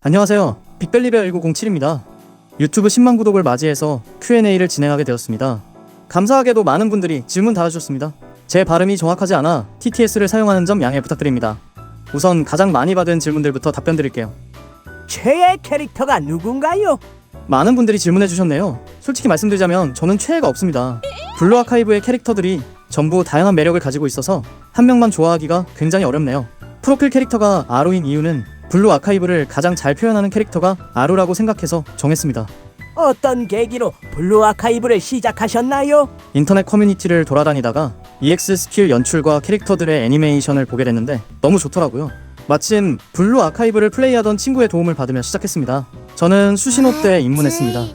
안녕하세요. 빅벨리베어 1907입니다. 유튜브 10만 구독을 맞이해서 Q&A를 진행하게 되었습니다. 감사하게도 많은 분들이 질문 달아주셨습니다. 제 발음이 정확하지 않아 TTS를 사용하는 점 양해 부탁드립니다. 우선 가장 많이 받은 질문들부터 답변 드릴게요. 최애 캐릭터가 누군가요? 많은 분들이 질문해 주셨네요. 솔직히 말씀드리자면 저는 최애가 없습니다. 블루 아카이브의 캐릭터들이 전부 다양한 매력을 가지고 있어서 한 명만 좋아하기가 굉장히 어렵네요. 프로필 캐릭터가 아루인 이유는 블루 아카이브를 가장 잘 표현하는 캐릭터가 아루라고 생각해서 정했습니다. 어떤 계기로 블루 아카이브를 시작하셨나요? 인터넷 커뮤니티를 돌아다니다가 EX 스킬 연출과 캐릭터들의 애니메이션을 보게 됐는데 너무 좋더라고요. 마침 블루 아카이브를 플레이하던 친구의 도움을 받으며 시작했습니다. 저는 수신호 때 입문했습니다.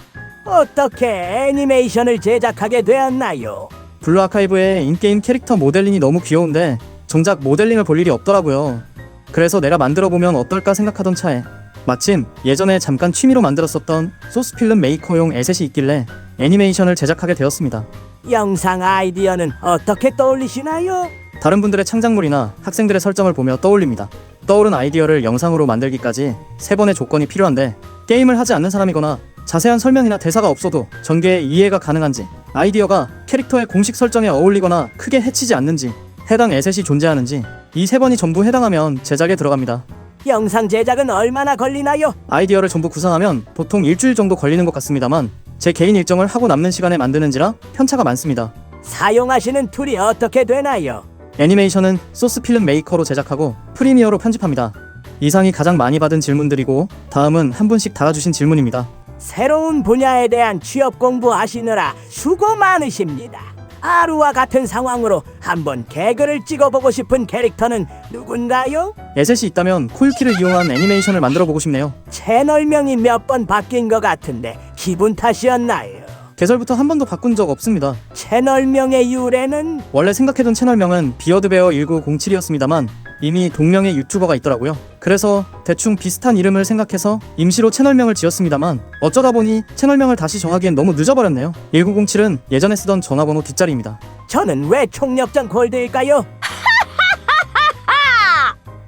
어떻게 애니메이션을 제작하게 되었나요? 블루 아카이브의 인게임 캐릭터 모델링이 너무 귀여운데 정작 모델링을 볼 일이 없더라고요. 그래서 내가 만들어보면 어떨까 생각하던 차에 마침 예전에 잠깐 취미로 만들었었던 소스필름 메이커용 에셋이 있길래 애니메이션을 제작하게 되었습니다. 영상 아이디어는 어떻게 떠올리시나요? 다른 분들의 창작물이나 학생들의 설정을 보며 떠올립니다. 떠오른 아이디어를 영상으로 만들기까지 3번의 조건이 필요한데 게임을 하지 않는 사람이거나 자세한 설명이나 대사가 없어도 전개에 이해가 가능한지, 아이디어가 캐릭터의 공식 설정에 어울리거나 크게 해치지 않는지, 해당 에셋이 존재하는지, 이 3번이 전부 해당하면 제작에 들어갑니다. 영상 제작은 얼마나 걸리나요? 아이디어를 전부 구상하면 보통 일주일 정도 걸리는 것 같습니다만 제 개인 일정을 하고 남는 시간에 만드는지라 편차가 많습니다. 사용하시는 툴이 어떻게 되나요? 애니메이션은 소스필름 메이커로 제작하고 프리미어로 편집합니다. 이상이 가장 많이 받은 질문들이고 다음은 한 분씩 달아주신 질문입니다. 새로운 분야에 대한 취업 공부하시느라 수고 많으십니다. 아루와 같은 상황으로 한번 개그를 찍어보고 싶은 캐릭터는 누군가요? 에셋이 있다면 코유키를 이용한 애니메이션을 만들어보고 싶네요. 채널명이 몇 번 바뀐 것 같은데 기분 탓이었나요? 개설부터 한 번도 바꾼 적 없습니다. 채널명의 유래는? 원래 생각해둔 채널명은 비어드베어 1907이었습니다만 이미 동명의 유튜버가 있더라고요. 그래서 대충 비슷한 이름을 생각해서 임시로 채널명을 지었습니다만 어쩌다 보니 채널명을 다시 정하기엔 너무 늦어버렸네요. 1907은 예전에 쓰던 전화번호 뒷자리입니다. 저는 왜 총력전 골드일까요?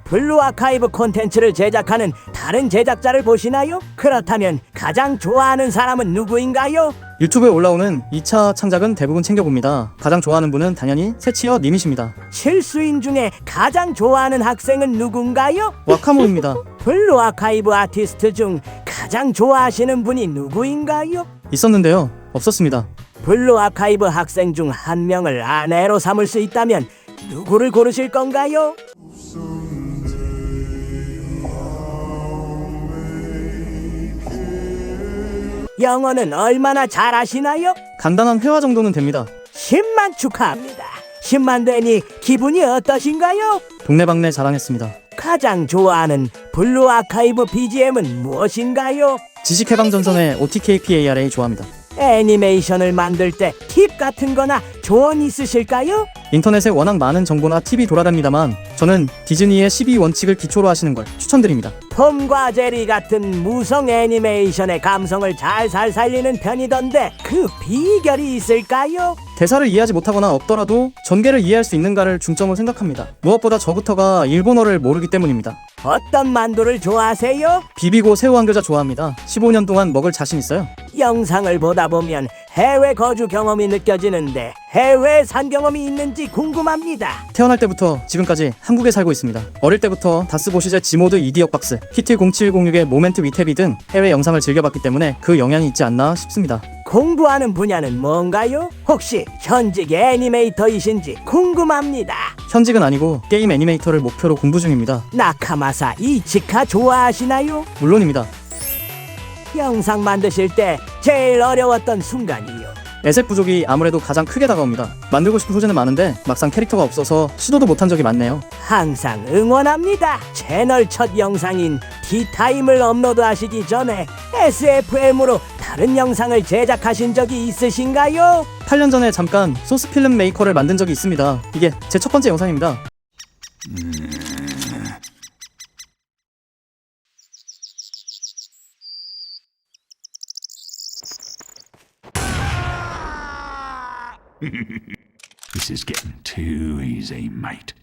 블루 아카이브 콘텐츠를 제작하는 다른 제작자를 보시나요? 그렇다면 가장 좋아하는 사람은 누구인가요? 유튜브에 올라오는 2차 창작은 대부분 챙겨봅니다. 가장 좋아하는 분은 당연히 세치어 님이십니다. 실수인 중에 가장 좋아하는 학생은 누군가요? 와카모입니다. 블루 아카이브 아티스트 중 가장 좋아하시는 분이 누구인가요? 있었는데요. 없었습니다. 블루 아카이브 학생 중 한 명을 아내로 삼을 수 있다면 누구를 고르실 건가요? 영어는 얼마나 잘하시나요? 간단한 회화 정도는 됩니다. 10만 축하합니다. 10만 되니 기분이 어떠신가요? 동네방네 자랑했습니다. 가장 좋아하는 블루 아카이브 BGM은 무엇인가요? 지식해방전선의 OTKPARA 좋아합니다. 애니메이션을 만들 때 팁 같은 거나 조언 있으실까요? 인터넷에 워낙 많은 정보나 팁이 돌아다닙니다만 저는 디즈니의 12원칙을 기초로 하시는 걸 추천드립니다. 톰과 제리 같은 무성 애니메이션의 감성을 잘 살리는 편이던데 그 비결이 있을까요? 대사를 이해하지 못하거나 없더라도 전개를 이해할 수 있는가를 중점으로 생각합니다. 무엇보다 저부터가 일본어를 모르기 때문입니다. 어떤 만두를 좋아하세요? 비비고 새우 한교자 좋아합니다. 15년 동안 먹을 자신 있어요. 영상을 보다 보면 해외 거주 경험이 느껴지는데 해외 산 경험이 있는지 궁금합니다. 태어날 때부터 지금까지 한국에 살고 있습니다. 어릴 때부터 다스보시제 G모드 이디역박스, 키트 0706의 모멘트 위태비 등 해외 영상을 즐겨봤기 때문에 그 영향이 있지 않나 싶습니다. 공부하는 분야는 뭔가요? 혹시 현직 애니메이터이신지 궁금합니다. 현직은 아니고 게임 애니메이터를 목표로 공부 중입니다. 나카마사 이치카 좋아하시나요? 물론입니다. 영상 만드실 때 제일 어려웠던 순간이요. 에셋 부족이 아무래도 가장 크게 다가옵니다. 만들고 싶은 소재는 많은데 막상 캐릭터가 없어서 시도도 못한 적이 많네요. 항상 응원합니다. 채널 첫 영상인 티타임을 업로드하시기 전에 SFM으로 다른 영상을 제작하신 적이 있으신가요? 8년 전에 잠깐 소스필름 메이커를 만든 적이 있습니다. 이게 제 첫 번째 영상입니다. This is getting too easy, mate.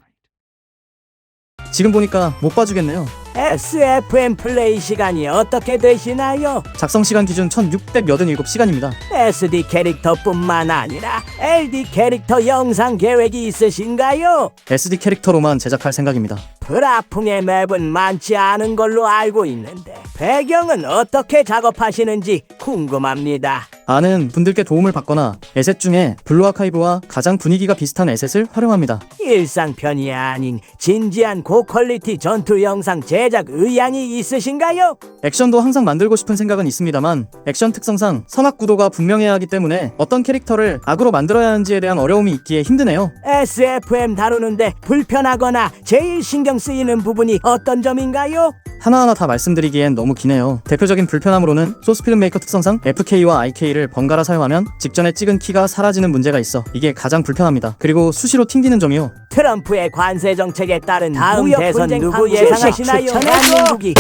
지금 보니까 못 봐주겠네요. SFM 플레이 시간이 어떻게 되시나요? 작성 시간 기준 1687시간입니다. SD 캐릭터뿐만 아니라 LD 캐릭터 영상 계획이 있으신가요? SD 캐릭터로만 제작할 생각입니다. 브라풍의 맵은 많지 않은 걸로 알고 있는데 배경은 어떻게 작업하시는지 궁금합니다. 아는 분들께 도움을 받거나 에셋 중에 블루 아카이브와 가장 분위기가 비슷한 에셋을 활용합니다. 일상편이 아닌 진지한 고퀄리티 전투 영상 제작 의향이 있으신가요? 액션도 항상 만들고 싶은 생각은 있습니다만 액션 특성상 선악 구도가 분명해야 하기 때문에 어떤 캐릭터를 악으로 만들어야 하는지에 대한 어려움이 있기에 힘드네요. SFM 다루는데 불편하거나 제일 신경 쓰이는 부분이 어떤 점인가요? 하나하나 다 말씀드리기엔 너무 기네요. 대표적인 불편함으로는 소스 필름 메이커 특성상 FK와 IK를 번갈아 사용하면 직전에 찍은 키가 사라지는 문제가 있어 이게 가장 불편합니다. 그리고 수시로 튕기는 점이요. 트럼프의 관세 정책에 따른 다음 대선 누구 예상하시나요? 대한민국이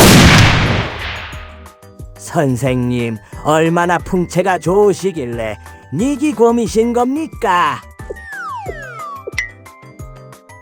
선생님 얼마나 풍채가 좋으시길래 니기 곰이신 겁니까?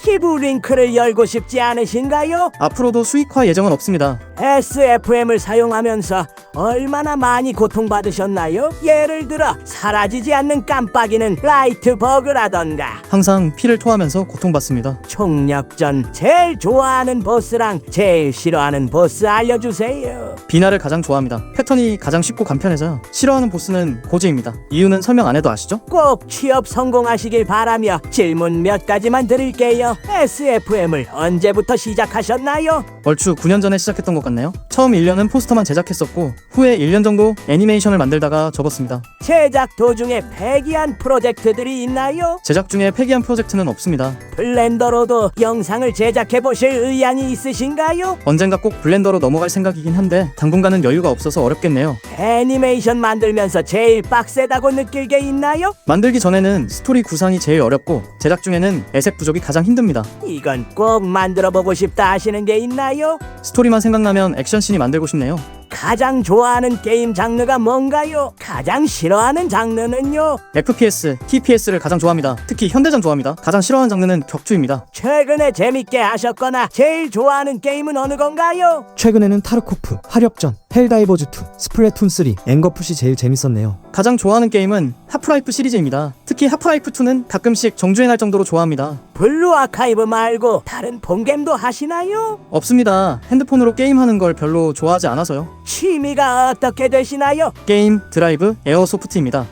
기부 링크를 열고 싶지 않으신가요? 앞으로도 수익화 예정은 없습니다. SFM을 사용하면서 얼마나 많이 고통받으셨나요? 예를 들어 사라지지 않는 깜빡이는 라이트 버그라던가 항상 피를 토하면서 고통받습니다. 총력전 제일 좋아하는 보스랑 제일 싫어하는 보스 알려주세요. 비나를 가장 좋아합니다. 패턴이 가장 쉽고 간편해서요. 싫어하는 보스는 고즈입니다. 이유는 설명 안 해도 아시죠? 꼭 취업 성공하시길 바라며 질문 몇 가지만 드릴게요. SFM을 언제부터 시작하셨나요? 얼추 9년 전에 시작했던 것 같네요. 처음 1년은 포스터만 제작했었고 후에 1년 정도 애니메이션을 만들다가 접었습니다. 제작 도중에 폐기한 프로젝트들이 있나요? 제작 중에 폐기한 프로젝트는 없습니다. 블렌더로도 영상을 제작해보실 의향이 있으신가요? 언젠가 꼭 블렌더로 넘어갈 생각이긴 한데 당분간은 여유가 없어서 어렵겠네요. 애니메이션 만들면서 제일 빡세다고 느낄 게 있나요? 만들기 전에는 스토리 구상이 제일 어렵고 제작 중에는 에셋 부족이 가장 힘듭니다. 이건 꼭 만들어보고 싶다 하시는 게 있나요? 스토리만 생각나면 액션씬이 만들고 싶네요. 가장 좋아하는 게임 장르가 뭔가요? 가장 싫어하는 장르는요? FPS, TPS를 가장 좋아합니다. 특히 현대전 좋아합니다. 가장 싫어하는 장르는 격투입니다. 최근에 재밌게 하셨거나 제일 좋아하는 게임은 어느 건가요? 최근에는 타르코프, 화력전, 헬다이버즈2, 스플래툰3, 앵거푸시 제일 재밌었네요. 가장 좋아하는 게임은 하프라이프 시리즈입니다. 특히 하프라이프2는 가끔씩 정주행할 정도로 좋아합니다. 블루 아카이브 말고 다른 폰게임도 하시나요? 없습니다. 핸드폰으로 게임하는 걸 별로 좋아하지 않아서요. 취미가 어떻게 되시나요? 게임, 드라이브, 에어소프트입니다.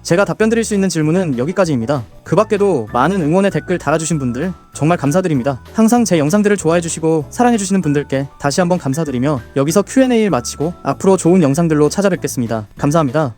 제가 답변 드릴 수 있는 질문은 여기까지입니다. 그 밖에도 많은 응원의 댓글 달아주신 분들 정말 감사드립니다. 항상 제 영상들을 좋아해주시고 사랑해주시는 분들께 다시 한번 감사드리며 여기서 Q&A를 마치고 앞으로 좋은 영상들로 찾아뵙겠습니다. 감사합니다.